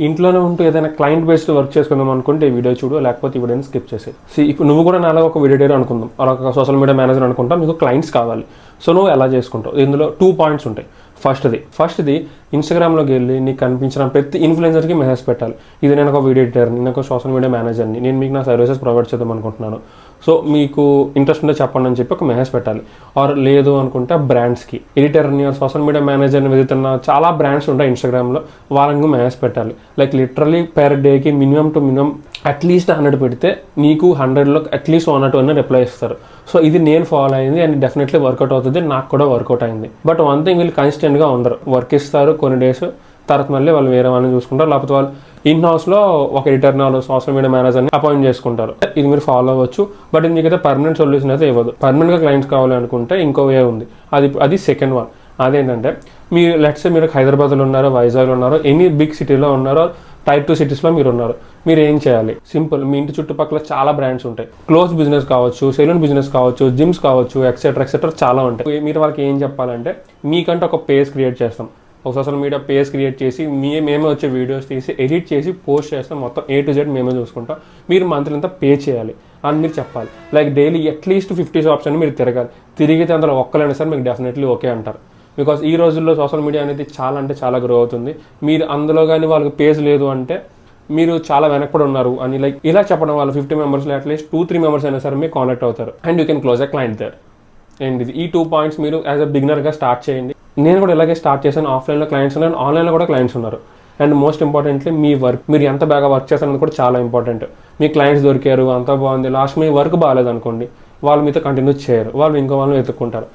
ఇంట్లోనే ఉంటూ ఏదైనా క్లయింట్ బేస్డ్ వర్క్ చేసుకుందాం అనుకుంటే ఈ వీడియో చూడు, లేకపోతే ఈ వీడియోని స్కిప్ చేసి. ఇప్పుడు నువ్వు కూడా నాలో ఒక వీడియో ఎడిటర్ అనుకుందాం, ఒక సోషల్ మీడియా మేనేజర్ అనుకుంటాం, మీకు క్లయింట్స్ కావాలి. సో నువ్వు ఎలా చేసుకుంటావు? ఇందులో 2 పాయింట్స్ ఉంటాయి. ఫస్ట్ది ఇన్స్టాగ్రామ్లోకి వెళ్ళి నీకు కనిపించిన ప్రతి ఇన్ఫ్లుయెన్సర్కి మెసేజ్ పెట్టాలి. ఇది నేను ఒక వీడియో ఎడిటర్ని, నేను ఒక సోషల్ మీడియా మేనేజర్ని, నేను మీకు నా సర్వీసెస్ ప్రొవైడ్ చేద్దాం అనుకుంటున్నాను, సో మీకు ఇంట్రెస్ట్ ఉంటే చెప్పండి అని చెప్పి ఒక మెసేజ్ పెట్టాలి. ఆర్ లేదు అనుకుంటే బ్రాండ్స్కి ఎడిటర్ని సోషల్ మీడియా మేనేజర్ని వెతున్న చాలా బ్రాండ్స్ ఉంటాయి ఇన్స్టాగ్రామ్లో, వాళ్ళకి మెసేజ్ పెట్టాలి. లైక్ లిటరలీ పర్ డేకి మినిమం టు మినిమం అట్లీస్ట్ 100 పెడితే నీకు 100లో అట్లీస్ట్ 1 or 2 అన్న రిప్లై ఇస్తారు. సో ఇది నేను ఫాలో అయింది అండ్ డెఫినెట్లీ వర్కౌట్ అవుతుంది, నాకు కూడా వర్కౌట్ అయింది. బట్ వన్ థింగ్, వీళ్ళు కన్సిస్టెంట్గా ఉండరు. వర్క్ ఇస్తారు కొన్ని డేస్, తర్వాత మళ్ళీ వాళ్ళు వేరే వాళ్ళని చూసుకుంటారు, లేకపోతే వాళ్ళు ఇన్ హౌస్లో ఒక ఎడిటర్ని వాళ్ళు సోషల్ మీడియా మేనేజర్ని అపాయింట్ చేసుకుంటారు. ఇది మీరు ఫాలో అవ్వచ్చు, బట్ ఇది మీకైతే పర్మనెంట్ సొల్యూషన్ అయితే ఇవ్వదు. పర్మనెంట్గా క్లయింట్స్ కావాలి అనుకుంటే ఇంకో వే ఉంది, అది సెకండ్ వన్. అదేంటంటే మీరు లెట్స్ మీరు హైదరాబాద్లో ఉన్నారో, వైజాగ్లో ఉన్నారో, ఎనీ బిగ్ సిటీలో ఉన్నారో, Type 2 సిటీస్లో మీరు ఉన్నారు. మీరు ఏం చేయాలి? సింపుల్, మీ ఇంటి చుట్టుపక్కల చాలా బ్రాండ్స్ ఉంటాయి. క్లోత్ బిజినెస్ కావచ్చు, సెలూన్ బిజినెస్ కావచ్చు, జిమ్స్ కావచ్చు, ఎక్సెట్రా చాలా ఉంటాయి. మీరు వాళ్ళకి ఏం చెప్పాలంటే, మీకంటే ఒక పేజ్ క్రియేట్ చేస్తాం, ఒక సోషల్ మీడియా పేజ్ క్రియేట్ చేసి మేమే వచ్చే వీడియోస్ తీసి ఎడిట్ చేసి పోస్ట్ చేస్తాం, మొత్తం A to Z మేమే చూసుకుంటాం, మీరు మంత్లీ అంతా పే చేయాలి అని మీరు చెప్పాలి. లైక్ డైలీ అట్లీస్ట్ 50 షాప్స్ అని మీరు తిరగాలి. తిరిగితే అందులో ఒక్కలైనా సరే మీకు డెఫినెట్లీ ఓకే అంటారు. బికాస్ ఈ రోజుల్లో సోషల్ మీడియా అనేది చాలా గ్రో అవుతుంది. మీరు అందులో కానీ వాళ్ళకి పేజ్ లేదు అంటే మీరు చాలా వెనకపడి ఉన్నారు అని లైక్ ఇలా చెప్పడం వల్ల 50 మెంబర్స్లో అట్లీస్ట్ 2-3 మెంబర్స్ అయినా సరే మీకు కాంటాక్ట్ అవుతారు and you can close a client there. And ఈ 2 పాయింట్స్ మీరు యాజ్ అ బిగినర్గా స్టార్ట్ చేయండి. నేను కూడా ఇలాగే స్టార్ట్ చేశాను. ఆఫ్లైన్లో క్లయింట్స్ ఉన్నారు, ఆన్లైన్లో కూడా క్లయింట్స్ ఉన్నారు. And most importantly me work, మీరు ఎంత బాగా వర్క్ చేస్తారనేది కూడా చాలా ఇంపార్టెంట్. మీ క్లయింట్స్ దొరికారు, అంతా బాగుంది, లాస్ట్ మీ వర్క్ బాగాలేదు అనుకోండి, వాళ్ళు మీతో కంటిన్యూ చేయరు, వాళ్ళు ఇంకో వాళ్ళని వెతుక్కుంటారు.